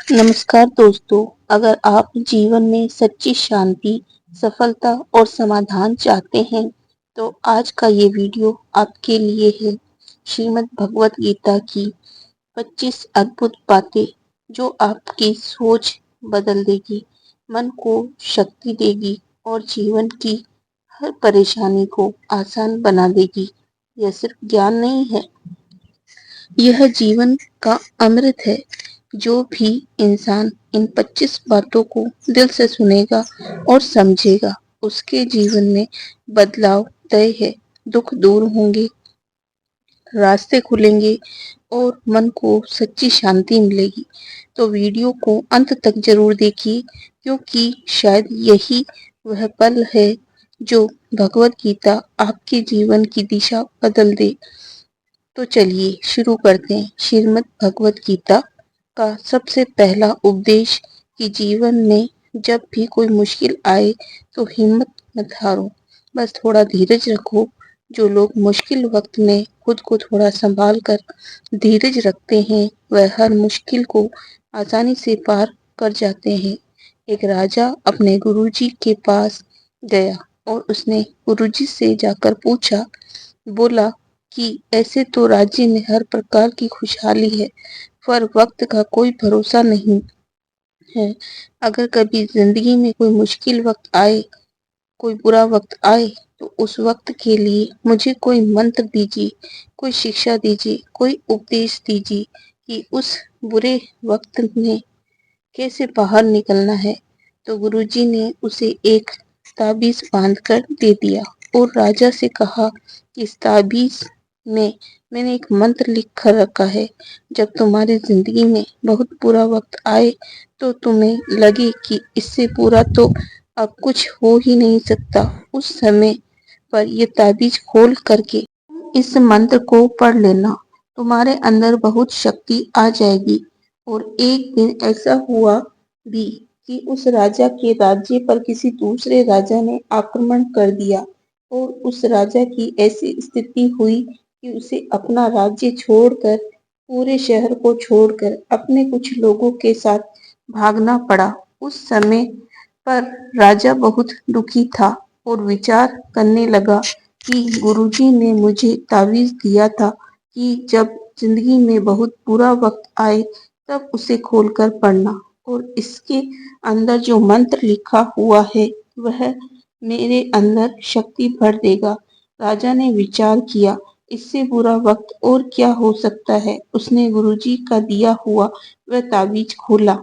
नमस्कार दोस्तों, अगर आप जीवन में सच्ची शांति, सफलता और समाधान चाहते हैं, तो आज का ये वीडियो आपके लिए है। श्रीमद् भगवत गीता की 25 अद्भुत बातें जो आपकी सोच बदल देगी, मन को शक्ति देगी और जीवन की हर परेशानी को आसान बना देगी। यह सिर्फ ज्ञान नहीं है, यह जीवन का अमृत है। जो भी इंसान इन 25 बातों को दिल से सुनेगा और समझेगा, उसके जीवन में बदलाव तय है। दुख दूर होंगे, रास्ते खुलेंगे और मन को सच्ची शांति मिलेगी। तो वीडियो को अंत तक जरूर देखिए, क्योंकि शायद यही वह पल है जो भगवत गीता आपके जीवन की दिशा बदल दे। तो चलिए शुरू करते हैं। श्रीमद् भगवत गीता का सबसे पहला उपदेश कि जीवन में जब भी कोई मुश्किल आए तो हिम्मत मत हारो, बस थोड़ा धीरज रखो। जो लोग मुश्किल वक्त में खुद को थोड़ा संभाल कर धीरज रखते हैं, वह हर मुश्किल को आसानी से पार कर जाते हैं। एक राजा अपने गुरुजी के पास गया और उसने गुरुजी से जाकर पूछा, बोला कि ऐसे तो राज्य में हर प्रकार की खुशहाली है, पर वक्त का कोई भरोसा नहीं है। अगर कभी जिंदगी में कोई मुश्किल वक्त आए, कोई बुरा वक्त आए, तो उस वक्त के लिए मुझे कोई मंत्र दीजिए, कोई शिक्षा दीजिए, कोई उपदेश दीजिए कि उस बुरे वक्त में कैसे बाहर निकलना है। तो गुरुजी ने उसे एक ताबीज बांध कर दे दिया और राजा से कहा कि इस ताबीज में मैंने एक मंत्र लिख कर रखा है। जब तुम्हारी जिंदगी में बहुत बुरा वक्त आए तो तुम्हें लगे कि इससे बुरा तो अब कुछ हो ही नहीं सकता, उस समय पर ये ताबीज खोल करके इस मंत्र को पढ़ लेना। तुम्हारे अंदर बहुत शक्ति आ जाएगी। और एक दिन ऐसा हुआ भी कि उस राजा के राज्य पर किसी दूसरे राजा ने आक्रमण कर दिया और उस राजा की ऐसी स्थिति हुई कि उसे अपना राज्य छोड़कर, पूरे शहर को छोड़कर अपने कुछ लोगों के साथ भागना पड़ा। उस समय पर राजा बहुत दुखी था और विचार करने लगा कि गुरुजी ने मुझे तावीज दिया था कि जब जिंदगी में बहुत बुरा वक्त आए तब उसे खोलकर पढ़ना, और इसके अंदर जो मंत्र लिखा हुआ है वह मेरे अंदर शक्ति भर देगा। राजा ने विचार किया, इससे बुरा वक्त और क्या हो सकता है। उसने गुरुजी का दिया हुआ वह ताबीज खोला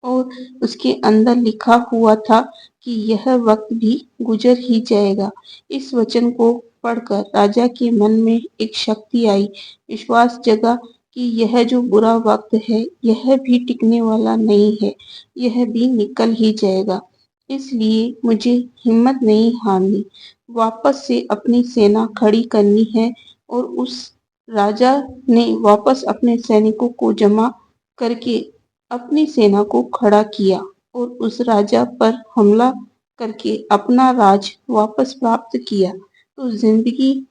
और उसके अंदर लिखा हुआ था कि यह वक्त भी गुजर ही जाएगा। इस वचन को पढ़कर राजा के मन में एक शक्ति आई, विश्वास जगा कि यह जो बुरा वक्त है यह भी टिकने वाला नहीं है, यह भी निकल ही जाएगा। इसलिए मुझे हिम्मत नहीं हारनी, वापस से अपनी सेना खड़ी करनी है। और उस राजा ने वापस अपने सैनिकों को जमा करके अपनी सेना को खड़ा किया और उस राजा पर हमला करके अपना राज वापस प्राप्त किया। तो जिंदगी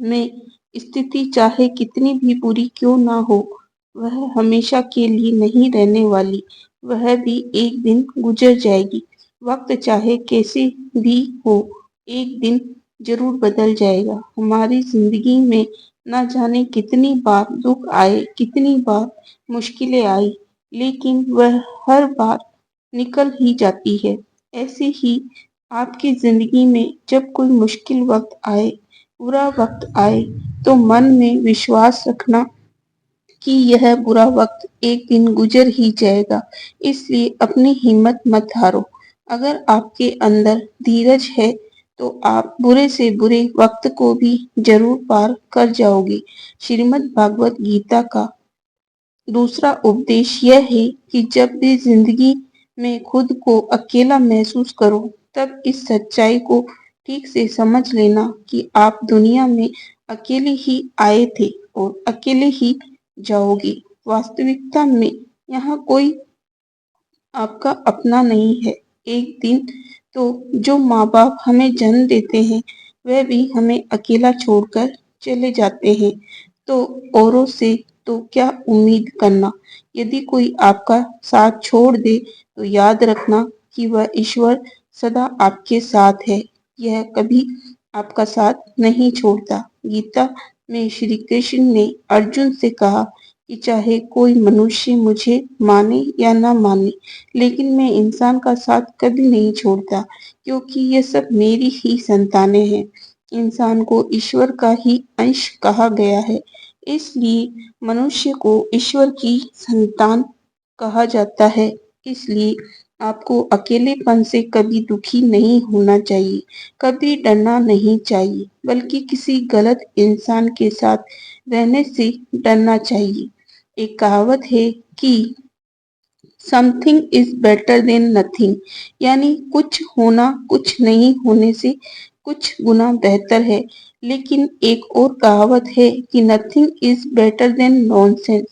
में स्थिति चाहे कितनी भी बुरी क्यों ना हो, वह हमेशा के लिए नहीं रहने वाली, वह भी एक दिन गुजर जाएगी। वक्त चाहे कैसे भी हो, एक दिन जरूर बदल जाएगा। हमारी जिंदगी में न जाने कितनी बार दुख आए, कितनी बार मुश्किलें आई, लेकिन वह हर बार निकल ही जाती है। ऐसे ही आपकी जिंदगी में जब कोई मुश्किल वक्त आए, बुरा वक्त आए, तो मन में विश्वास रखना कि यह बुरा वक्त एक दिन गुजर ही जाएगा। इसलिए अपनी हिम्मत मत हारो। अगर आपके अंदर धीरज है तो आप बुरे से बुरे वक्त को भी जरूर पार कर जाओगे। श्रीमद् भागवत गीता का दूसरा उपदेश यह है कि जब भी जिंदगी में खुद को अकेला महसूस करो, तब इस सच्चाई को ठीक से समझ लेना कि आप दुनिया में अकेले ही आए थे और अकेले ही जाओगे। वास्तविकता में यहाँ कोई आपका अपना नहीं है। एक दिन तो जो माँ बाप हमें जन्म देते हैं, वह भी हमें अकेला छोड़कर चले जाते हैं। तो औरों से तो क्या उम्मीद करना। यदि कोई आपका साथ छोड़ दे तो याद रखना कि वह ईश्वर सदा आपके साथ है। यह कभी आपका साथ नहीं छोड़ता। गीता में श्री कृष्ण ने अर्जुन से कहा कि चाहे कोई मनुष्य मुझे माने या ना माने, लेकिन मैं इंसान का साथ कभी नहीं छोड़ता, क्योंकि ये सब मेरी ही संतानें हैं। इंसान को ईश्वर का ही अंश कहा गया है, इसलिए मनुष्य को ईश्वर की संतान कहा जाता है। इसलिए आपको अकेलेपन से कभी दुखी नहीं होना चाहिए, कभी डरना नहीं चाहिए, बल्कि किसी गलत इंसान के साथ रहने से डरना चाहिए। एक कहावत है कि something is better than nothing, यानी कुछ होना कुछ नहीं होने से कुछ गुना बेहतर है। लेकिन एक और कहावत है कि nothing is better than nonsense.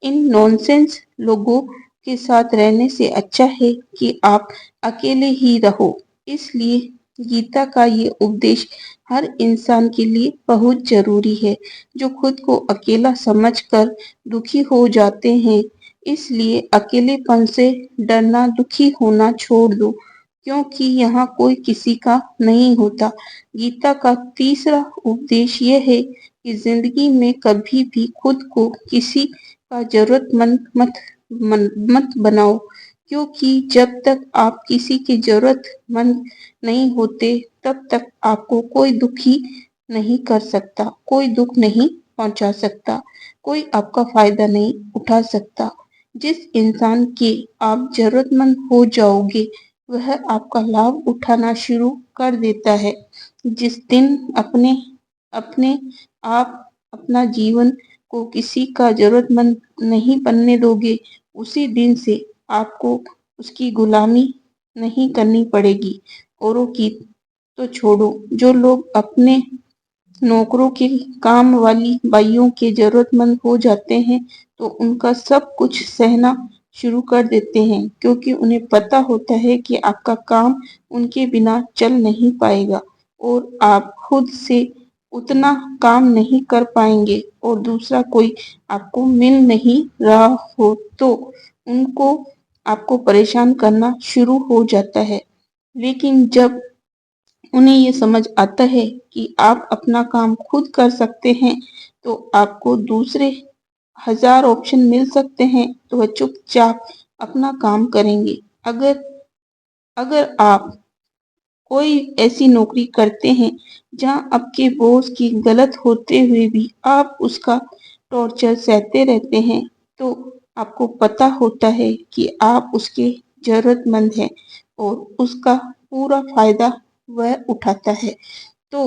In nonsense लोगों के साथ रहने से अच्छा है कि आप अकेले ही रहो। इसलिए गीता का ये उपदेश हर इंसान के लिए बहुत जरूरी है, जो खुद को अकेला समझकर दुखी हो जाते हैं। इसलिए अकेलेपन से डरना, दुखी होना छोड़ दो, क्योंकि यहाँ कोई किसी का नहीं होता। गीता का तीसरा उपदेश यह है कि जिंदगी में कभी भी खुद को किसी का जरूरतमंद मत बनाओ, क्योंकि जब तक आप किसी की जरूरतमंद नहीं होते, तब तक आपको कोई दुखी नहीं कर सकता, कोई दुख नहीं पहुंचा सकता, कोई आपका फायदा नहीं उठा सकता। जिस इंसान के आप जरूरतमंद हो जाओगे, वह आपका लाभ उठाना शुरू कर देता है। जिस दिन अपने अपने आप अपना जीवन को किसी का जरूरतमंद नहीं बनने दोगे, उसी दिन से आपको उसकी गुलामी नहीं करनी पड़ेगी। औरों की तो छोड़ो, जो लोग अपने नौकरों के काम वाली बाइयों के जरूरतमंद हो जाते हैं, तो उनका सब कुछ सहना शुरू कर देते हैं, क्योंकि उन्हें पता होता है कि आपका काम उनके बिना चल नहीं पाएगा और आप खुद से उतना काम नहीं कर पाएंगे और दूसरा कोई आपको मिल नहीं रहा हो, तो उनको आपको परेशान करना शुरू हो जाता है। लेकिन जब उन्हें ये समझ आता है कि आप अपना काम खुद कर सकते हैं, तो आपको दूसरे हजार ऑप्शन मिल सकते हैं, तो वह चुपचाप अपना काम करेंगे। अगर अगर आप कोई ऐसी नौकरी करते हैं जहां आपके बॉस की गलत होते हुए भी आप उसका टॉर्चर सहते रहते हैं, तो आपको पता होता है कि आप उसके जरूरतमंद हैं और उसका पूरा फायदा वह उठाता है। तो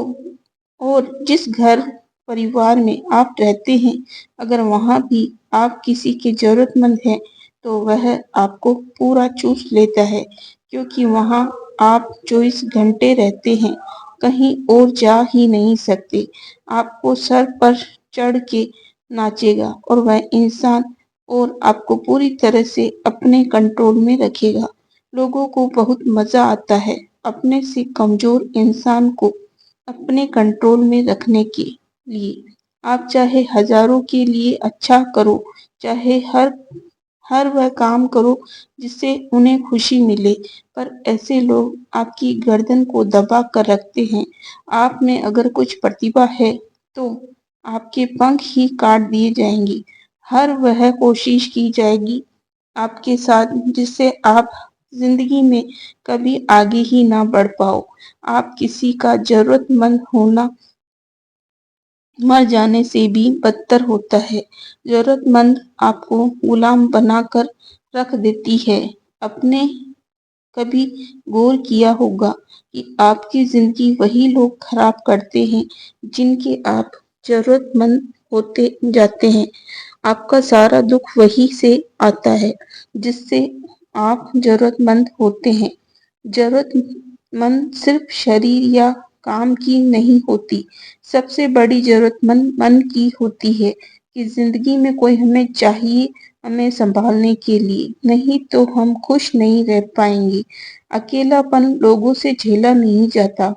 और जिस घर परिवार में आप रहते हैं, अगर वहां भी आप किसी के जरूरतमंद हैं, तो वह आपको पूरा चूस लेता है, क्योंकि वहां आप 24 घंटे रहते हैं, कहीं और जा ही नहीं सकते। आपको सर पर चढ़ के नाचेगा और वह इंसान और आपको पूरी तरह से अपने कंट्रोल में रखेगा। लोगों को बहुत मजा आता है अपने से कमजोर इंसान को अपने कंट्रोल में रखने के लिए। आप चाहे हजारों के लिए अच्छा करो, चाहे हर वह काम करो जिससे उन्हें खुशी मिले, पर ऐसे लोग आपकी गर्दन को दबा कर रखते हैं। आप में अगर कुछ प्रतिभा है, तो आपके पंख ही काट दिए जाएंगे। हर वह कोशिश की जाएगी आपके साथ जिससे आप जिंदगी में कभी आगे ही ना बढ़ पाओ। आप किसी का जरूरतमंद होना मर जाने से भी बदतर होता है। जरूरतमंद आपको गुलाम बनाकर रख देती है। अपने कभी गौर किया होगा कि आपकी जिंदगी वही लोग खराब करते हैं जिनके आप जरूरतमंद होते जाते हैं। आपका सारा दुख वही से आता है जिससे आप जरूरतमंद होते हैं। जरूरतमंद सिर्फ शरीर या काम की नहीं होती, सबसे बड़ी जरूरतमंद मन की होती है कि जिंदगी में कोई हमें चाहिए, हमें संभालने के लिए, नहीं तो हम खुश नहीं रह पाएंगे। अकेलापन लोगों से झेला नहीं जाता।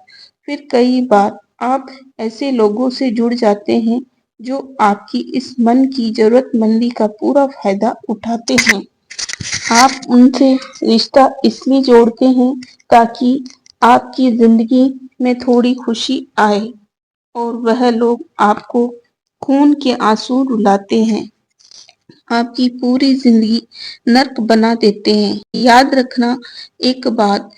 फिर कई बार आप ऐसे लोगों से जुड़ जाते हैं जो आपकी इस मन की जरूरतमंदी का पूरा फायदा उठाते हैं। आप उनसे रिश्ता इसलिए जोड़ते हैं ताकि आपकी जिंदगी में थोड़ी खुशी आए, और वह लोग आपको खून के आंसू रुलाते हैं, आपकी पूरी जिंदगी नर्क बना देते हैं। याद रखना एक बात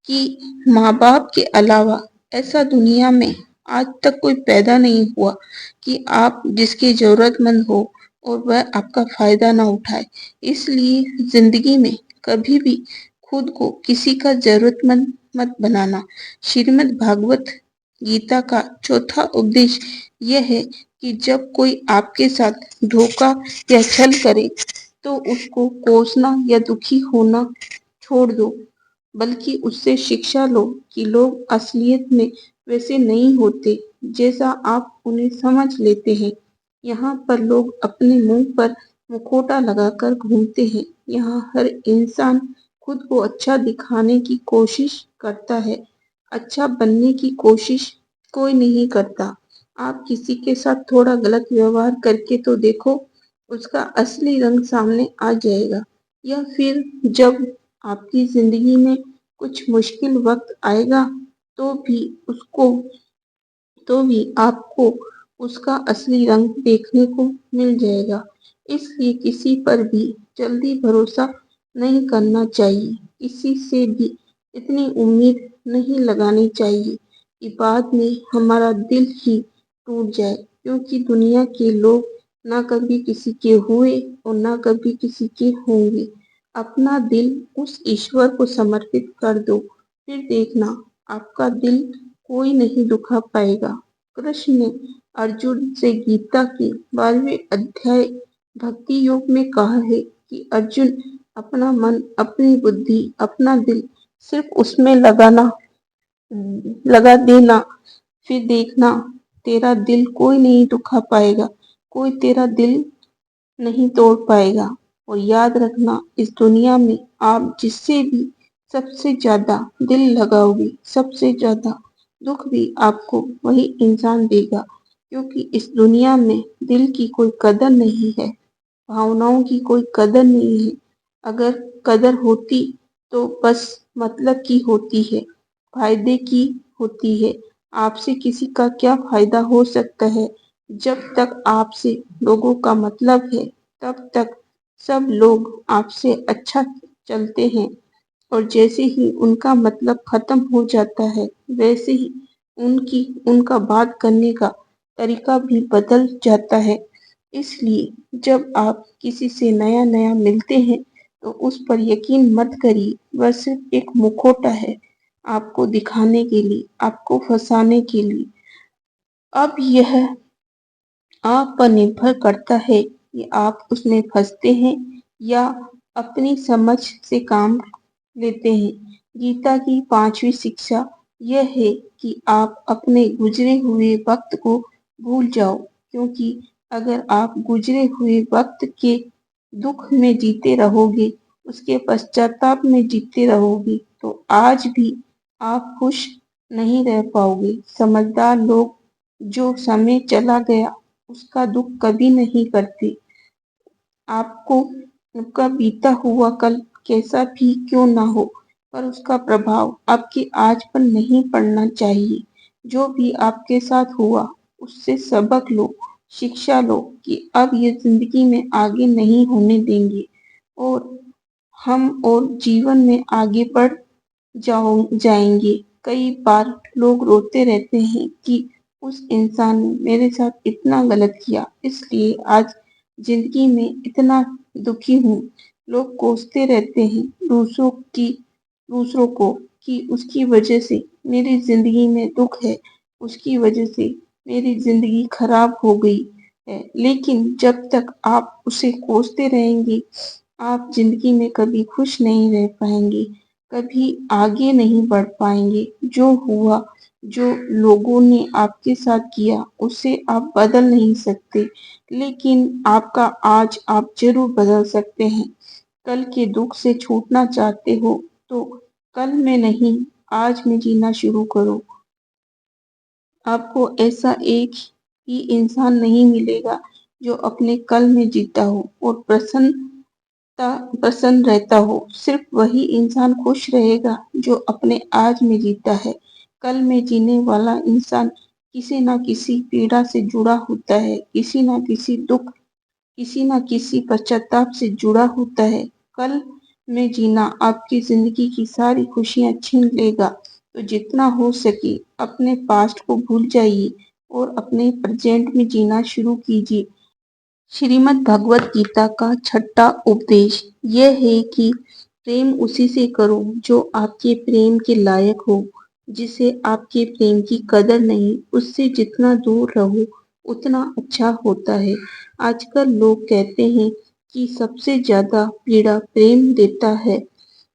कि माँ बाप के अलावा ऐसा दुनिया में आज तक कोई पैदा नहीं हुआ कि आप जिसके जरूरतमंद हो और वह आपका फायदा ना उठाए। इसलिए जिंदगी में कभी भी खुद को किसी का जरूरतमंद मत बनाना। श्रीमद् भागवत गीता का चौथा उपदेश यह है कि जब कोई आपके साथ धोखा या छल करे तो उसको कोसना या दुखी होना छोड़ दो, बल्कि उससे शिक्षा लो कि लोग असलियत में वैसे नहीं होते जैसा आप उन्हें समझ लेते हैं। यहाँ पर लोग अपने मुंह पर मुखौटा लगाकर घूमते हैं। यहाँ हर इंसान खुद को अच्छा दिखाने की कोशिश करता है, अच्छा बनने की कोशिश कोई नहीं करता। आप किसी के साथ थोड़ा गलत व्यवहार करके तो देखो, उसका असली रंग सामने आ जाएगा। या फिर जब आपकी जिंदगी में कुछ मुश्किल वक्त आएगा तो भी उसको तो भी आपको उसका असली रंग देखने को मिल जाएगा। इसलिए किसी पर भी जल्दी भरोसा नहीं करना चाहिए। किसी से भी इतनी उम्मीद नहीं लगानी चाहिए कि बाद में हमारा दिल ही टूट जाए, क्योंकि दुनिया के लोग ना कभी किसी के हुए और ना कभी किसी के होंगे। अपना दिल उस ईश्वर को समर्पित कर दो, फिर देखना आपका दिल कोई नहीं दुखा पाएगा। कृष्ण ने अर्जुन से गीता के 12वें अध्याय भक्ति योग में कहा है कि अर्जुन, अपना मन, अपनी बुद्धि, अपना दिल सिर्फ उसमें लगा देना, फिर देखना तेरा दिल कोई नहीं दुखा पाएगा, कोई तेरा दिल नहीं तोड़ पाएगा। और याद रखना, इस दुनिया में आप जिससे भी सबसे ज्यादा दिल लगाओगे, सबसे ज्यादा दुख भी आपको वही इंसान देगा, क्योंकि इस दुनिया में दिल की कोई कदर नहीं है, भावनाओं की कोई कदर नहीं है। अगर कदर होती तो बस मतलब की होती है, फायदे की होती है। आपसे किसी का क्या फायदा हो सकता है? जब तक आपसे लोगों का मतलब है, तब तक सब लोग आपसे अच्छा चलते हैं, और जैसे ही उनका मतलब खत्म हो जाता है, वैसे ही उनका बात करने का तरीका भी बदल जाता है। इसलिए जब आप किसी से नया नया मिलते हैं तो उस पर यकीन मत करिए, वह सिर्फ एक मुखौटा है, आपको दिखाने के लिए, आपको फंसाने के लिए। अब यह आप पर निर्भर करता है कि आप उसमें फंसते हैं या अपनी समझ से काम लेते हैं। गीता की 5वीं शिक्षा यह है कि आप अपने गुजरे हुए वक्त को भूल जाओ, क्योंकि अगर आप गुजरे हुए वक्त के दुख में जीते रहोगे, उसके पश्चाताप में जीते रहोगे, तो आज भी आप खुश नहीं रह पाओगे। समझदार लोग जो समय चला गया उसका दुख कभी नहीं करते। आपको उनका बीता हुआ कल कैसा भी क्यों ना हो, पर उसका प्रभाव आपके आज पर नहीं पड़ना चाहिए। जो भी आपके साथ हुआ उससे सबक लो, शिक्षा लो कि अब ये जिंदगी में आगे नहीं होने देंगे, और हम और जीवन में आगे बढ़ जाएंगे। कई बार लोग रोते रहते हैं कि उस इंसान ने मेरे साथ इतना गलत किया, इसलिए आज जिंदगी में इतना दुखी हूँ। लोग कोसते रहते हैं दूसरों को कि उसकी वजह से मेरी जिंदगी में दुख है, उसकी वजह से मेरी जिंदगी खराब हो गई है। लेकिन जब तक आप उसे कोसते रहेंगे, आप जिंदगी में कभी खुश नहीं रह पाएंगे, कभी आगे नहीं बढ़ पाएंगे। जो हुआ, जो लोगों ने आपके साथ किया, उसे आप बदल नहीं सकते, लेकिन आपका आज आप जरूर बदल सकते हैं। कल के दुख से छूटना चाहते हो तो कल में नहीं, आज में जीना शुरू करो। आपको ऐसा एक ही इंसान नहीं मिलेगा जो अपने कल में जीता हो और प्रसन्न रहता हो। सिर्फ वही इंसान खुश रहेगा जो अपने आज में जीता है। कल में जीने वाला इंसान किसी न किसी पीड़ा से जुड़ा होता है, किसी न किसी दुख, किसी न किसी पश्चाताप से जुड़ा होता है। कल में जीना आपकी जिंदगी की सारी खुशियां छीन लेगा। तो जितना हो सके अपने पास्ट को भूल जाइए और अपने प्रेजेंट में जीना शुरू कीजिए। श्रीमद् भगवत गीता का छठा उपदेश यह है कि प्रेम उसी से करो जो आपके प्रेम के लायक हो। जिसे आपके प्रेम की कदर नहीं, उससे जितना दूर रहो उतना अच्छा होता है। आजकल लोग कहते हैं कि सबसे ज्यादा पीड़ा प्रेम देता है।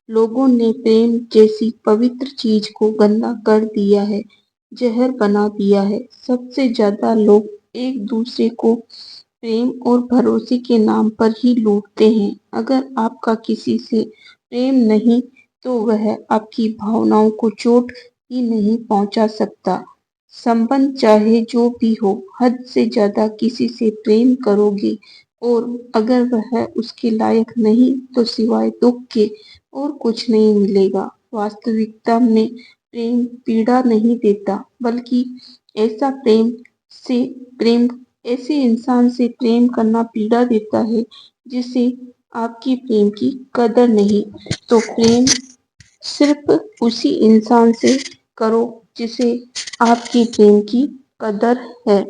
लोगों ने प्रेम जैसी पवित्र चीज को गंदा कर दिया है, जहर बना दिया है। सबसे ज्यादा लोग एक दूसरे को प्रेम और भरोसे के नाम पर ही लूटते हैं। अगर आपका किसी से प्रेम नहीं तो वह आपकी भावनाओं को चोट ही नहीं पहुंचा सकता। संबंध चाहे जो भी हो, हद से ज्यादा किसी से प्रेम करोगे और अगर वह उसके लायक नहीं तो सिवाय दुख के और कुछ नहीं मिलेगा। वास्तविकता में प्रेम पीड़ा नहीं देता, बल्कि ऐसा से प्रेम ऐसे इंसान से प्रेम करना पीड़ा देता है जिसे आपकी प्रेम की कदर नहीं। तो प्रेम सिर्फ उसी इंसान से करो जिसे आपकी प्रेम की कदर है।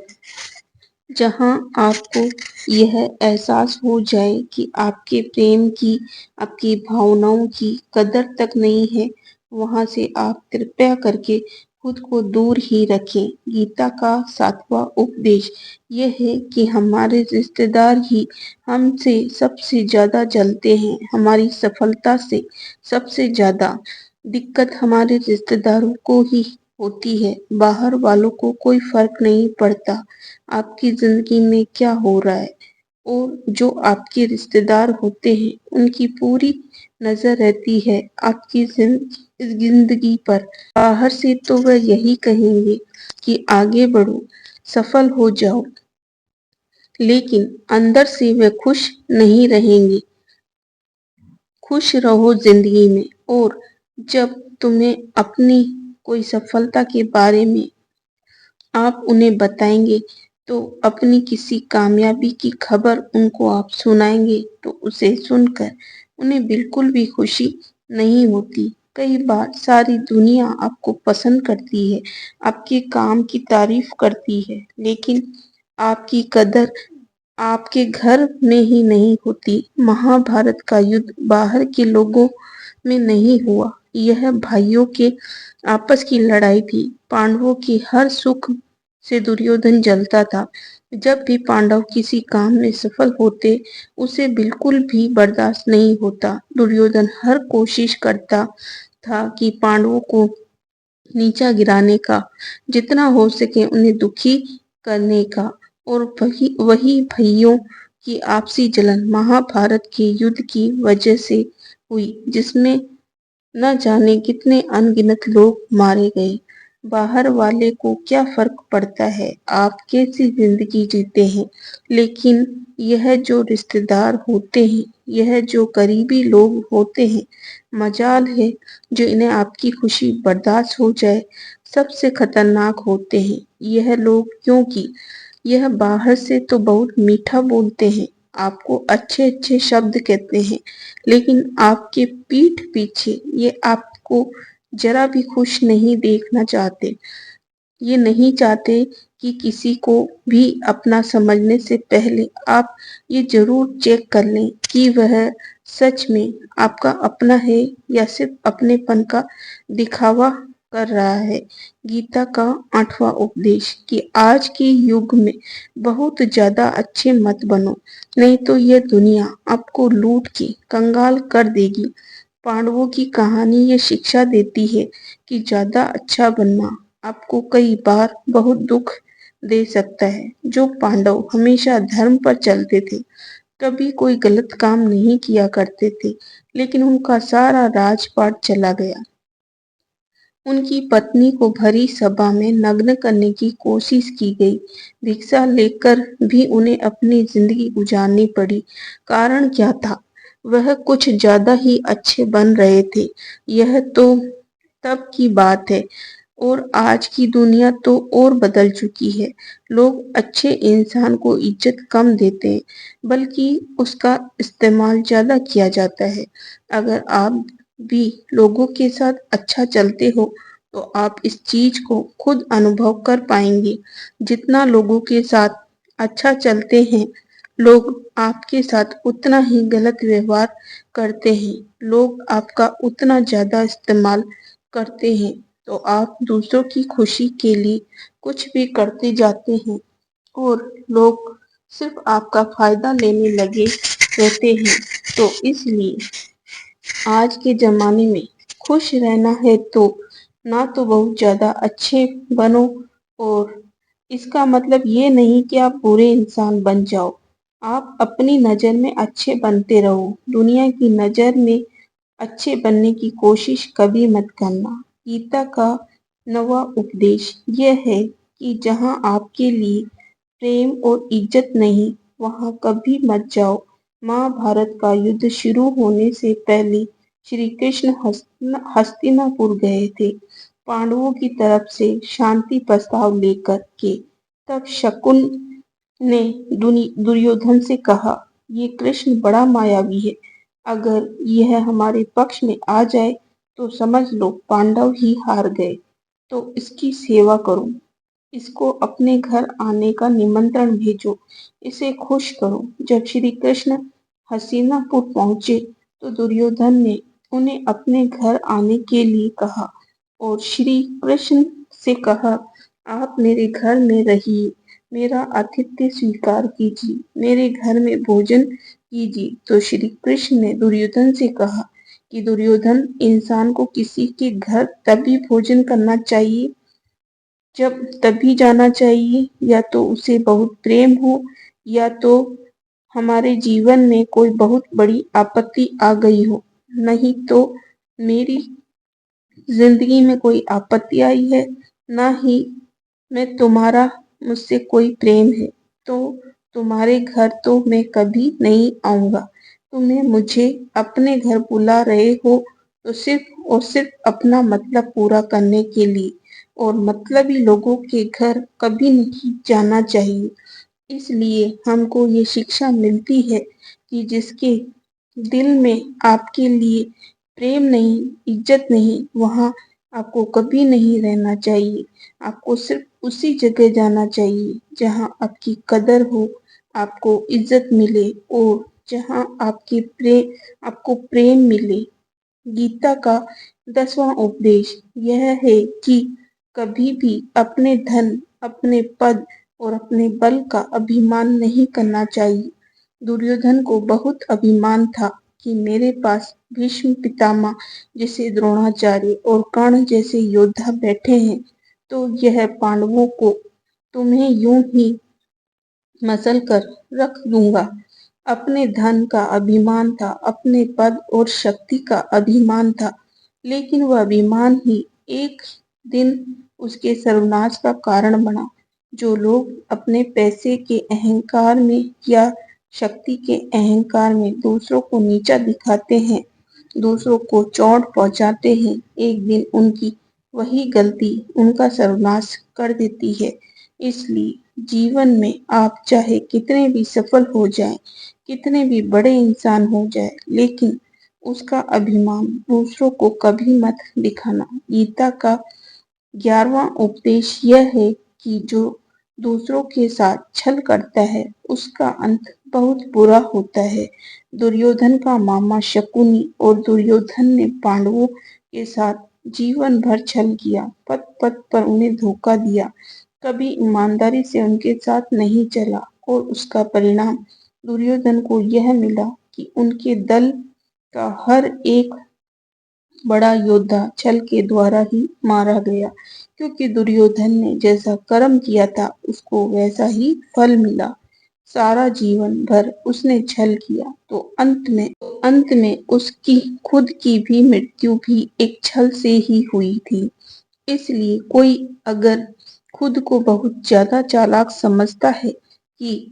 जहाँ आपको यह एहसास हो जाए कि आपके प्रेम की, आपकी भावनाओं की कदर तक नहीं है, वहाँ से आप कृपया करके खुद को दूर ही रखें। गीता का सातवां उपदेश यह है कि हमारे रिश्तेदार ही हमसे सबसे ज्यादा जलते हैं। हमारी सफलता से सबसे ज्यादा दिक्कत हमारे रिश्तेदारों को ही होती है। बाहर वालों को कोई फर्क नहीं पड़ता आपकी जिंदगी में क्या हो रहा है, और जो आपके रिश्तेदार होते हैं उनकी पूरी नजर रहती है आपकी जिंदगी पर। बाहर से तो वह यही कहेंगे कि आगे बढ़ो, सफल हो जाओ, लेकिन अंदर से वे खुश नहीं रहेंगे। खुश रहो जिंदगी में। और जब तुम्हें अपनी कोई सफलता के बारे में आप उन्हें बताएंगे तो अपनी किसी कामयाबी की खबर उनको आप सुनाएंगे तो उसे सुनकर उन्हें बिल्कुल भी खुशी नहीं होती। कई बार सारी दुनिया आपको पसंद करती है, आपके काम की तारीफ करती है, लेकिन आपकी कदर आपके घर में ही नहीं होती। महाभारत का युद्ध बाहर के लोगों में नहीं हुआ, यह भाइयों के आपस की लड़ाई थी। पांडवों की हर सुख से दुर्योधन जलता था। जब भी पांडव किसी काम में सफल होते उसे बिल्कुल भी बर्दाश्त नहीं होता। दुर्योधन हर कोशिश करता था कि पांडवों को नीचा गिराने का, जितना हो सके उन्हें दुखी करने का। और वही वही भाइयों की आपसी जलन महाभारत के युद्ध की वजह से हुई, जिसमें न जाने कितने अनगिनत लोग मारे गए। बाहर वाले को क्या फर्क पड़ता है आप कैसी जिंदगी जीते हैं, लेकिन यह जो रिश्तेदार होते हैं, यह जो करीबी लोग होते हैं, मजाल है जो इन्हें आपकी खुशी बर्दाश्त हो जाए। सबसे खतरनाक होते हैं यह लोग, क्योंकि यह बाहर से तो बहुत मीठा बोलते हैं, आपको अच्छे अच्छे शब्द कहते हैं, लेकिन आपके पीठ पीछे ये आपको जरा भी खुश नहीं देखना चाहते। ये नहीं चाहते कि किसी को भी अपना समझने से पहले आप ये जरूर चेक कर लें कि वह सच में आपका अपना है या सिर्फ अपनेपन का दिखावा कर रहा है। गीता का आठवां उपदेश कि आज के युग में बहुत ज्यादा अच्छे मत बनो, नहीं तो यह दुनिया आपको लूट के कंगाल कर देगी। पांडवों की कहानी ये शिक्षा देती है कि ज्यादा अच्छा बनना आपको कई बार बहुत दुख दे सकता है। जो पांडव हमेशा धर्म पर चलते थे, कभी कोई गलत काम नहीं किया करते थे, लेकिन उनका सारा राजपाट चला गया। उनकी पत्नी को भरी सभा में नग्न करने की कोशिश की गई। भिक्षा लेकर भी उन्हें अपनी जिंदगी गुजारनी पड़ी। कारण क्या था? वह कुछ ज्यादा ही अच्छे बन रहे थे। यह तो तब की बात है, और आज की दुनिया तो और बदल चुकी है। लोग अच्छे इंसान को इज्जत कम देते हैं, बल्कि उसका इस्तेमाल ज्यादा किया जाता है। अगर आप भी लोगों के साथ अच्छा चलते हो, तो आप इस चीज को खुद अनुभव कर पाएंगे। जितना लोगों के साथ अच्छा चलते हैं, लोग आपके साथ उतना ही गलत व्यवहार करते हैं। लोग आपका उतना ज्यादा इस्तेमाल करते हैं, तो आप दूसरों की खुशी के लिए कुछ भी करते जाते हैं, और लोग सिर्फ आपका फायदा लेने लगे रहते हैं। तो इसलिए आज के जमाने में खुश रहना है तो ना तो बहुत ज्यादा अच्छे बनो, और इसका मतलब ये नहीं कि आप बुरे इंसान बन जाओ। आप अपनी नजर में अच्छे बनते रहो। दुनिया की नजर में अच्छे बनने की कोशिश कभी मत करना। गीता का नवा उपदेश यह है कि जहां आपके लिए प्रेम और इज्जत नहीं, वहां कभी मत जाओ। महाभारत का युद्ध शुरू होने से पहले श्री कृष्ण हस्तिनापुर गए थे, पांडवों की तरफ से शांति प्रस्ताव लेकर के। तब शकुन ने दुर्योधन से कहा, ये कृष्ण बड़ा मायावी है। अगर यह हमारे पक्ष में आ जाए तो समझ लो पांडव ही हार गए। तो इसकी सेवा करो, इसको अपने घर आने का निमंत्रण भेजो, इसे खुश करो। जब श्री कृष्ण हस्तिनापुर पहुंचे, तो दुर्योधन ने उन्हें अपने घर आने के लिए कहा, और श्री कृष्ण से कहा, आप मेरे घर में रहिए, मेरा आतिथ्य स्वीकार कीजिए, मेरे घर में भोजन कीजिए। तो श्री कृष्ण ने दुर्योधन से कहा कि दुर्योधन, इंसान को किसी के घर तभी भोजन करना चाहिए जब तभी जाना चाहिए, या तो उसे बहुत प्रेम हो, या तो हमारे जीवन में कोई बहुत बड़ी आपत्ति आ गई हो। नहीं तो मेरी जिंदगी में कोई आपत्ति आई है, ना ही मैं तुम्हारा मुझसे कोई प्रेम है, तो तुम्हारे घर तो मैं कभी नहीं आऊंगा। तुम्हें मुझे अपने घर बुला रहे हो तो सिर्फ और सिर्फ अपना मतलब पूरा करने के लिए, और मतलबी लोगों के घर कभी नहीं जाना चाहिए। इसलिए हमको ये शिक्षा मिलती है कि जिसके दिल में आपके लिए प्रेम नहीं, इज्जत नहीं, वहाँ आपको कभी नहीं रहना चाहिए। आपको सिर्फ उसी जगह जाना चाहिए जहाँ आपकी कदर हो, आपको इज्जत मिले, और जहाँ आपको प्रेम मिले। गीता का 10वां उपदेश यह है कि कभी भी अपने धन, अपने पद और अपने बल का अभिमान नहीं करना चाहिए। दुर्योधन को बहुत अभिमान था कि मेरे पास भीष्म पितामह जैसे, द्रोणाचार्य और कर्ण जैसे योद्धा बैठे हैं, तो यह पांडवों को तुम्हें यूं ही मसल कर रख दूंगा। अपने धन का अभिमान था, अपने पद और शक्ति का अभिमान था, लेकिन वह अभिमान ही एक दिन उसके सर्वनाश का कारण बना। जो लोग अपने पैसे के अहंकार में या शक्ति के अहंकार में दूसरों को नीचा दिखाते हैं, दूसरों को चोट पहुंचाते हैं, एक दिन उनकी वही गलती उनका सर्वनाश कर देती है। इसलिए जीवन में आप चाहे कितने भी सफल हो जाएं, कितने भी बड़े इंसान हो जाए, लेकिन उसका अभिमान दूसरों को कभी मत दिखाना। गीता का 11वां उपदेश यह है कि जो दूसरों के साथ छल करता है, उसका अंत बहुत बुरा होता है। दुर्योधन का मामा शकुनी और दुर्योधन ने पांडवों के साथ जीवन भर छल किया, पद पद पर उन्हें धोखा दिया, कभी ईमानदारी से उनके साथ नहीं चला, और उसका परिणाम दुर्योधन को यह मिला कि उनके दल का हर एक बड़ा योद्धा छल के द्वारा ही मारा गया, क्योंकि दुर्योधन ने जैसा कर्म किया था उसको वैसा ही फल मिला। सारा जीवन भर उसने छल किया, तो अंत में उसकी खुद की भी मृत्यु भी एक छल से ही हुई थी। इसलिए कोई अगर खुद को बहुत ज्यादा चालाक समझता है कि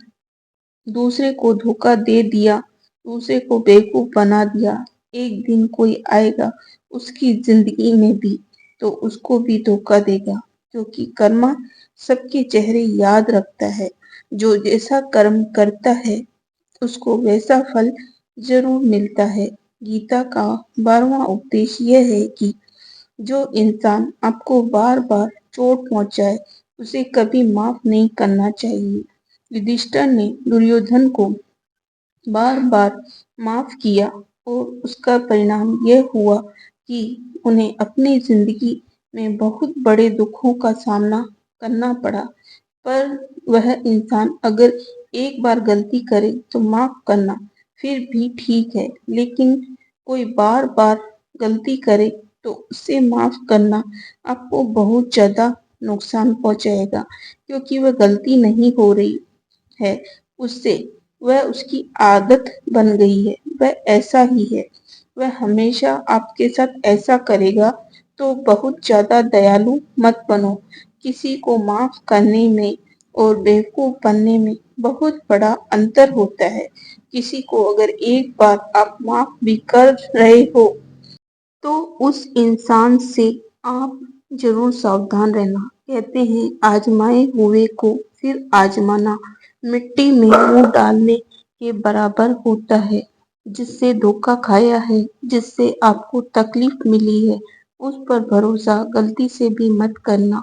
दूसरे को धोखा दे दिया, दूसरे को बेवकूफ बना दिया, एक दिन कोई आएगा उसकी जिंदगी में भी तो उसको भी धोखा देगा, क्योंकि कर्मा सबके चेहरे याद रखता है। जो जैसा कर्म करता है उसको वैसा फल जरूर मिलता है। गीता का 12वां उपदेश यह है कि जो इंसान आपको बार बार चोट पहुंचाए उसे कभी माफ नहीं करना चाहिए। युधिष्ठिर ने दुर्योधन को बार बार माफ किया और उसका परिणाम यह हुआ कि उन्हें अपनी जिंदगी में बहुत बड़े दुखों का सामना करना पड़ा। पर वह इंसान अगर एक बार गलती करे तो माफ करना फिर भी ठीक है, लेकिन कोई बार बार गलती करे तो उसे माफ करना आपको बहुत ज्यादा नुकसान पहुंचाएगा, क्योंकि वह गलती नहीं हो रही है उससे, वह उसकी आदत बन गई है, वह ऐसा ही है, वह हमेशा आपके साथ ऐसा करेगा। तो बहुत ज्यादा दयालु मत बनो। किसी को माफ करने में और बेवकूफ बनने में बहुत बड़ा अंतर होता है। किसी को अगर एक बार आप माफ भी कर रहे हो तो उस इंसान से आप जरूर सावधान रहना। कहते हैं आजमाए हुए को फिर आजमाना मिट्टी में मुंह डालने के बराबर होता है। जिससे धोखा खाया है, जिससे आपको तकलीफ मिली है, उस पर भरोसा गलती से भी मत करना।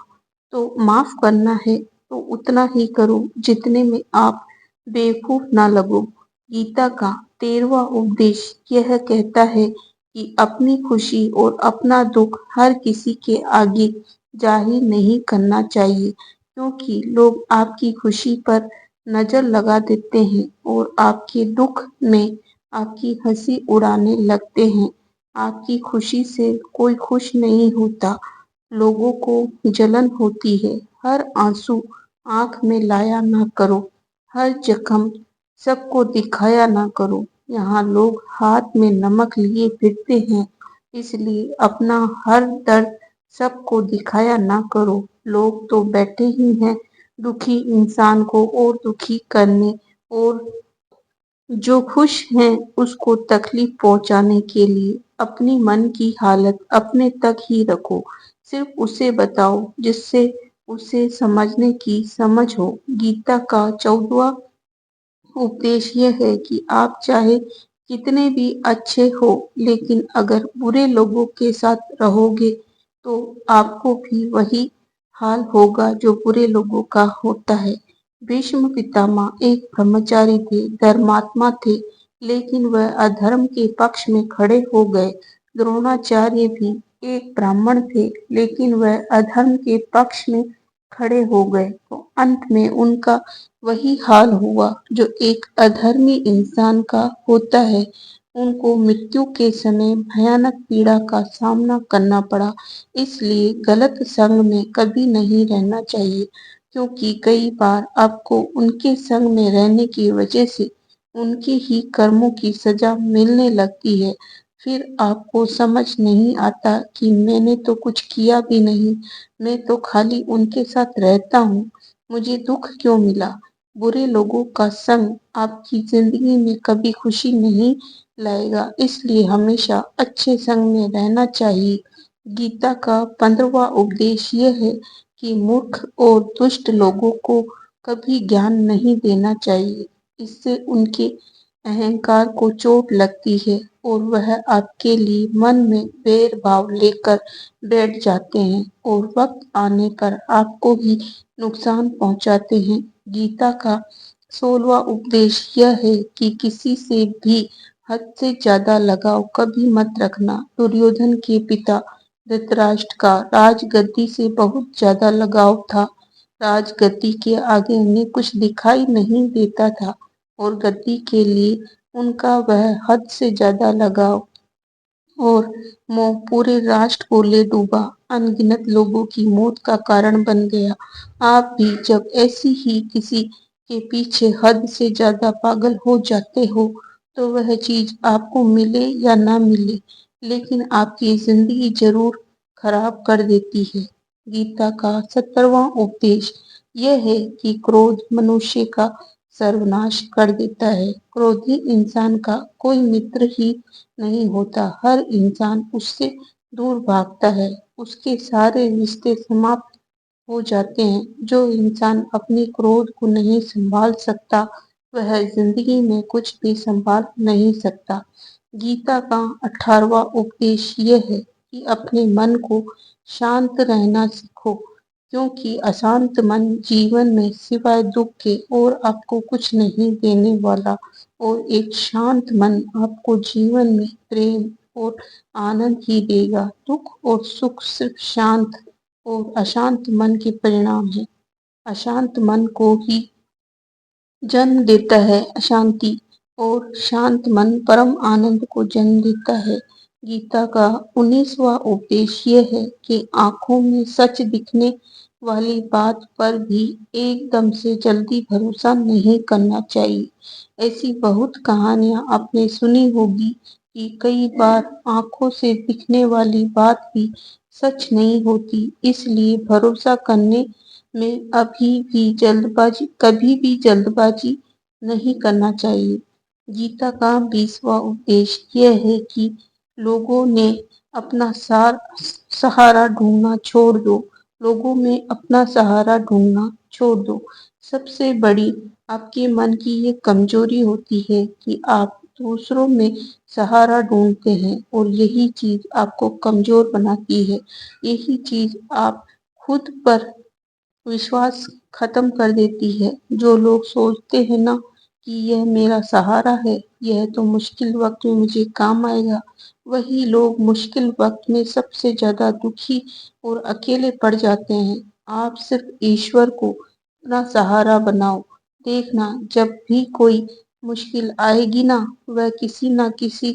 तो माफ करना है तो उतना ही करो जितने में आप बेवकूफ ना लगो। गीता का 13वां उपदेश यह कहता है कि अपनी खुशी और अपना दुख हर किसी के आगे जाहिर नहीं करना चाहिए, क्योंकि लोग आपकी खुशी पर नजर लगा देते हैं और आपके दुख में आपकी हंसी उड़ाने लगते हैं। आपकी खुशी से कोई खुश नहीं होता, लोगों को जलन होती है। हर आंसू आंख में लाया ना करो, हर जख्म सबको दिखाया ना करो। यहाँ लोग हाथ में नमक लिए फिरते हैं, इसलिए अपना हर दर्द सबको दिखाया ना करो। लोग तो बैठे ही हैं दुखी इंसान को और दुखी करने, और जो खुश हैं उसको तकलीफ पहुंचाने के लिए। अपनी मन की हालत अपने तक ही रखो, सिर्फ उसे बताओ जिससे उसे समझने की समझ हो। गीता का 14वां उपदेश यह है कि आप चाहे कितने भी अच्छे हो, लेकिन अगर बुरे लोगों के साथ रहोगे तो आपको भी वही हाल होगा जो बुरे लोगों का होता है। भीष्म पितामह एक ब्रह्मचारी थे, धर्मात्मा थे, लेकिन वह अधर्म के पक्ष में खड़े हो गए। द्रोणाचार्य भी एक ब्राह्मण थे, लेकिन वह अधर्म के पक्ष में खड़े हो गए, तो अंत में उनका वही हाल हुआ जो एक अधर्मी इंसान का होता है। उनको मृत्यु के समय भयानक पीड़ा का सामना करना पड़ा। इसलिए गलत संग में कभी नहीं रहना चाहिए, क्योंकि कई बार आपको उनके संग में रहने की वजह से उनके ही कर्मों की सजा मिलने लगती है। फिर आपको समझ नहीं आता कि मैंने तो कुछ किया भी नहीं, मैं तो खाली उनके साथ रहता हूँ, मुझे दुख क्यों मिला। बुरे लोगों का संग आपकी जिंदगी में कभी खुशी नहीं लाएगा, इसलिए हमेशा अच्छे संग में रहना चाहिए। गीता का 15वां उपदेश यह है कि मूर्ख और दुष्ट लोगों को कभी ज्ञान नहीं देना चाहिए। इससे उनके अहंकार को चोट लगती है और वह आपके लिए मन में बैर भाव लेकर बैठ जाते हैं और वक्त आने पर आपको ही नुकसान पहुंचाते हैं। गीता का 16वां उपदेश यह है कि किसी से भी हद से ज्यादा लगाव कभी मत रखना। दुर्योधन के पिता धृतराष्ट्र का राजगद्दी से बहुत ज्यादा लगाव था। राजगद्दी के आगे उन्हें कुछ दिखाई नहीं देता था और गद्दी के लिए उनका वह हद से ज्यादा लगाव और मोह पूरे राष्ट्र को ले डूबा, अनगिनत लोगों की मौत का कारण बन गया। आप भी जब ऐसी ही किसी के पीछे हद से ज्यादा पागल हो जाते हो तो वह चीज आपको मिले या ना मिले, लेकिन आपकी जिंदगी जरूर खराब कर देती है। गीता का 17वां उपदेश यह है कि क्रोध मनुष्य का सर्वनाश कर देता है। क्रोधी इंसान का कोई मित्र ही नहीं होता, हर इंसान उससे दूर भागता है, उसके सारे रिश्ते समाप्त हो जाते हैं। जो इंसान अपने क्रोध को नहीं संभाल सकता, वह जिंदगी में कुछ भी संभाल नहीं सकता। गीता का 18वां उपदेश यह है कि अपने मन को शांत रहना सीखो, क्योंकि अशांत मन जीवन में सिवाय दुख के और आपको कुछ नहीं देने वाला, और एक शांत मन आपको जीवन में प्रेम और आनंद ही देगा। दुख और सुख सिर्फ शांत और अशांत मन के परिणाम है। अशांत मन को ही जन्म देता है अशांति, और शांत मन परम आनंद को जन्म देता है। गीता का 19वां उपदेश यह है कि आंखों में सच दिखने वाली बात पर भी एकदम से जल्दी भरोसा नहीं करना चाहिए। ऐसी बहुत कहानियां आपने सुनी होगी कि कई बार आंखों से दिखने वाली बात भी सच नहीं होती, इसलिए भरोसा करने में कभी भी जल्दबाजी नहीं करना चाहिए। गीता का 20वां उपदेश यह है कि लोगों ने अपना सहारा ढूंढना छोड़ दो। लोगों में अपना सहारा ढूंढना छोड़ दो। सबसे बड़ी आपके मन की ये कमजोरी होती है कि आप दूसरों में सहारा ढूंढते हैं, और यही चीज आपको कमजोर बनाती है। यही चीज आप खुद पर विश्वास खत्म कर देती है। जो लोग सोचते हैं ना कि यह मेरा सहारा है, यह तो मुश्किल वक्त में मुझे काम आएगा, वही लोग मुश्किल वक्त में सबसे ज्यादा दुखी और अकेले पड़ जाते हैं। आप सिर्फ ईश्वर को अपना सहारा बनाओ। देखना, जब भी कोई मुश्किल आएगी ना, वह किसी ना किसी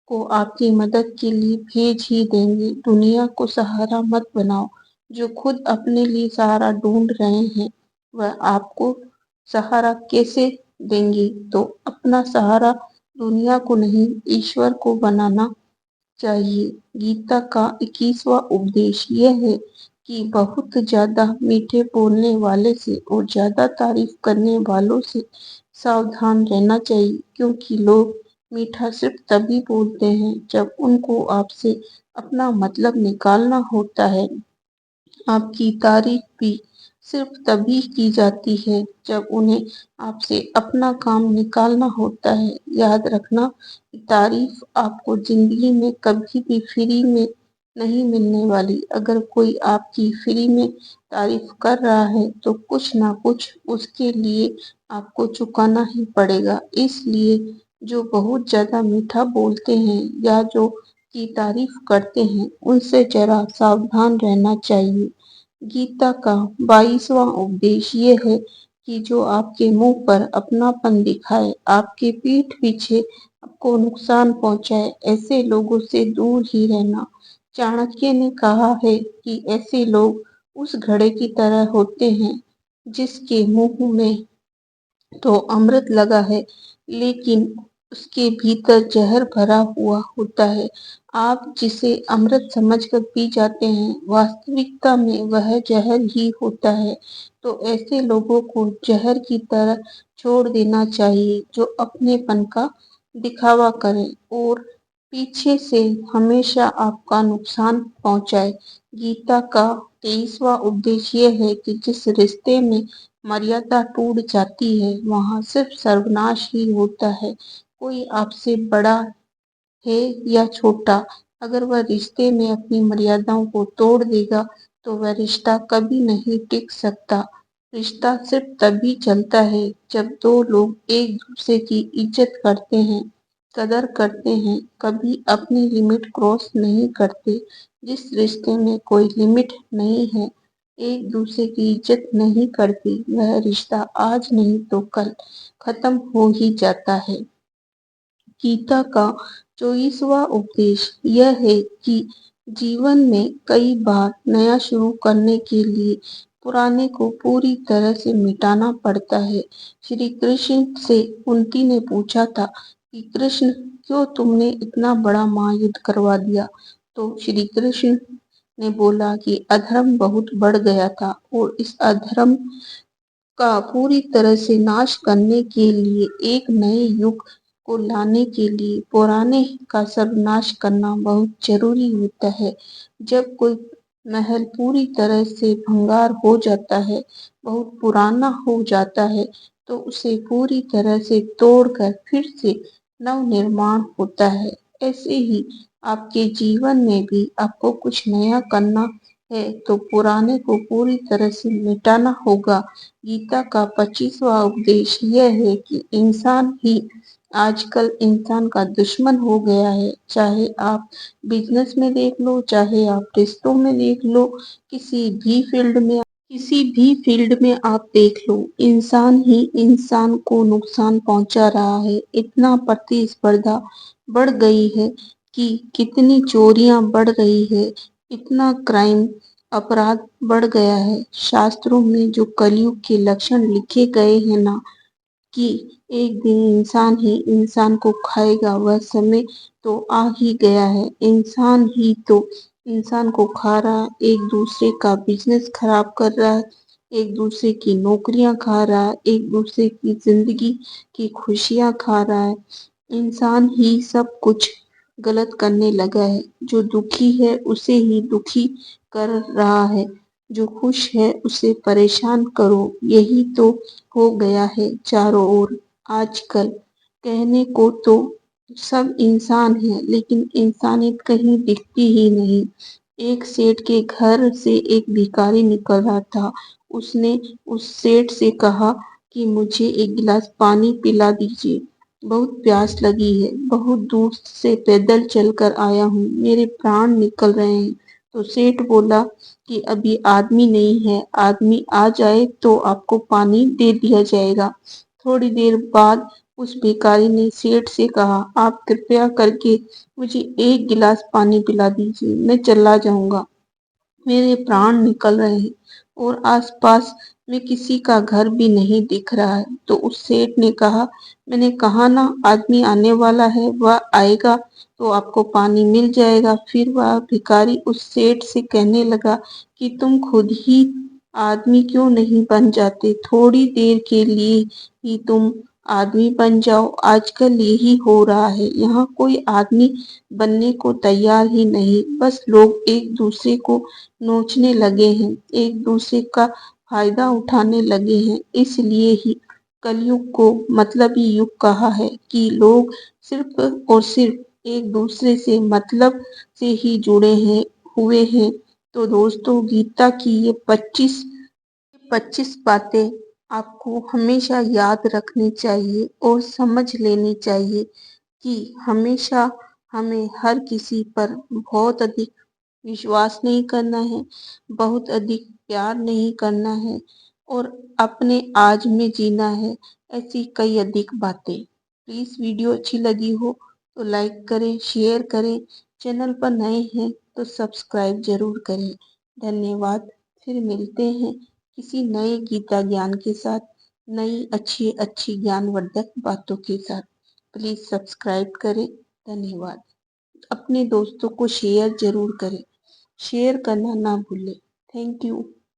को आपकी मदद के लिए भेज ही देंगे। दुनिया को सहारा मत बनाओ। जो खुद अपने लिए सहारा ढूंढ रहे हैं, वह आपको सहारा कैसे देंगे? तो अपना सहारा दुनिया को नहीं, ईश्वर को बनाना चाहिए। गीता का 21वां उपदेश यह है कि बहुत ज्यादा मीठे बोलने वाले से और ज्यादा तारीफ करने वालों से सावधान रहना चाहिए, क्योंकि लोग मीठा सिर्फ तभी बोलते हैं जब उनको आपसे अपना मतलब निकालना होता है। आपकी तारीफ भी सिर्फ तभी की जाती है जब उन्हें आपसे अपना काम निकालना होता है। याद रखना, तारीफ आपको जिंदगी में कभी भी फ्री में नहीं मिलने वाली। अगर कोई आपकी फ्री में तारीफ कर रहा है, तो कुछ ना कुछ उसके लिए आपको चुकाना ही पड़ेगा। इसलिए जो बहुत ज्यादा मीठा बोलते हैं या जो की तारीफ करते हैं, उनसे जरा सावधान रहना चाहिए। गीता का 22वां उपदेश ये है कि जो आपके मुंह पर अपनापन दिखाए, आपके पीठ पीछे आपको नुकसान पहुंचाए, ऐसे लोगों से दूर ही रहना। चाणक्य ने कहा है कि ऐसे लोग उस घड़े की तरह होते हैं जिसके मुंह में तो अमृत लगा है, लेकिन उसके भीतर जहर भरा हुआ होता है। आप जिसे अमृत समझकर पी जाते हैं, वास्तविकता में वह जहर ही होता है। तो ऐसे लोगों को जहर की तरह छोड़ देना चाहिए, जो अपनेपन का दिखावा करें और पीछे से हमेशा आपका नुकसान पहुंचाए। गीता का 23वां उपदेश यह है कि जिस रिश्ते में मर्यादा टूट जाती है, वहां सिर्फ सर्वनाश ही होता है। कोई आपसे बड़ा है या छोटा, अगर वह रिश्ते में अपनी मर्यादाओं को तोड़ देगा, तो वह रिश्ता कभी नहीं टिक सकता। रिश्ता सिर्फ तभी चलता है जब दो लोग एक दूसरे की इज्जत करते हैं, कदर करते हैं, कभी अपनी लिमिट क्रॉस नहीं करते। जिस रिश्ते में कोई लिमिट नहीं है, एक दूसरे की इज्जत नहीं करती, वह रिश्ता आज नहीं तो कल खत्म हो ही जाता है। गीता का 24वां उपदेश यह है कि जीवन में कई बार नया शुरू करने के लिए पुराने को पूरी तरह से मिटाना पड़ता है। श्री कृष्ण से कुंती ने पूछा था कि कृष्ण, क्यों तुमने इतना बड़ा महायुद्ध करवा दिया? तो श्री कृष्ण ने बोला कि अधर्म बहुत बढ़ गया था और इस अधर्म का पूरी तरह से नाश करने के लिए, एक नए युग को लाने के लिए पुराने का सर्वनाश करना बहुत जरूरी होता है। जब कोई महल पूरी तरह से भंगार हो जाता है, बहुत पुराना हो जाता है, तो उसे पूरी तरह से तोड़कर फिर से नव निर्माण होता है। ऐसे ही आपके जीवन में भी आपको कुछ नया करना है तो पुराने को पूरी तरह से मिटाना होगा। गीता का 25वां उपदेश यह है कि इंसान ही आजकल इंसान का दुश्मन हो गया है। चाहे आप बिजनेस में देख लो, चाहे आप रिश्तों में देख लो, किसी भी फील्ड में आप देख लो, इंसान ही इंसान को नुकसान पहुंचा रहा है। इतना प्रतिस्पर्धा बढ़ गई है कि कितनी चोरियां बढ़ रही है, इतना क्राइम अपराध बढ़ गया है। शास्त्रों में जो कलयुग के लक्षण लिखे गए हैं ना, कि एक दिन इंसान ही इंसान को खाएगा, वह समय तो आ ही गया है। इंसान ही तो इंसान को खा रहा है, एक दूसरे का बिजनेस खराब कर रहा है, एक दूसरे की नौकरियां खा रहा है, एक दूसरे की जिंदगी की खुशियां खा रहा है। इंसान ही सब कुछ गलत करने लगा है। जो दुखी है उसे ही दुखी कर रहा है, जो खुश है उसे परेशान करो, यही तो हो गया है चारों ओर आजकल। कहने को तो सब इंसान है, लेकिन इंसानियत कहीं दिखती ही नहीं। एक सेठ के घर से एक भिखारी निकल रहा था। उसने उस सेठ से कहा कि मुझे एक गिलास पानी पिला दीजिए, बहुत प्यास लगी है, बहुत दूर से पैदल चलकर आया हूँ, मेरे प्राण निकल रहे हैं। तो सेठ बोला कि अभी आदमी नहीं है, आदमी आ जाए तो आपको पानी दे दिया जाएगा। थोड़ी देर बाद उस भिखारी ने सेठ से कहा, आप कृपया करके मुझे एक गिलास पानी पिला दीजिए, मैं चला जाऊंगा, मेरे प्राण निकल रहे हैं और आसपास में किसी का घर भी नहीं दिख रहा है। तो उस सेठ ने कहा, मैंने कहा ना, आदमी आने वाला है, वह आएगा तो आपको पानी मिल जाएगा। फिर वह भिखारी उस सेठ से कहने लगा कि तुम खुद ही आदमी क्यों नहीं बन जाते, थोड़ी देर के लिए ही तुम आदमी बन जाओ। आजकल यही हो रहा है, यहाँ कोई आदमी बनने को तैयार ही नहीं, बस लोग एक दूसरे को नोचने लगे हैं, एक दूसरे का फायदा उठाने लगे हैं। इसलिए ही कलयुग को मतलबी युग कहा है कि लोग सिर्फ और सिर्फ एक दूसरे से मतलब से ही जुड़े हैं हुए हैं। तो दोस्तों, गीता की ये 25 बातें आपको हमेशा याद रखनी चाहिए और समझ लेनी चाहिए कि हमेशा हमें हर किसी पर बहुत अधिक विश्वास नहीं करना है, बहुत अधिक प्यार नहीं करना है और अपने आज में जीना है। ऐसी कई अधिक बातें। प्लीज वीडियो अच्छी लगी हो तो लाइक करें, शेयर करें, चैनल पर नए हैं तो सब्सक्राइब जरूर करें। धन्यवाद। फिर मिलते हैं किसी नए गीता ज्ञान के साथ, नई अच्छी अच्छी ज्ञानवर्धक बातों के साथ। प्लीज सब्सक्राइब करें। धन्यवाद। अपने दोस्तों को शेयर जरूर करें, शेयर करना ना भूलें। Thank you.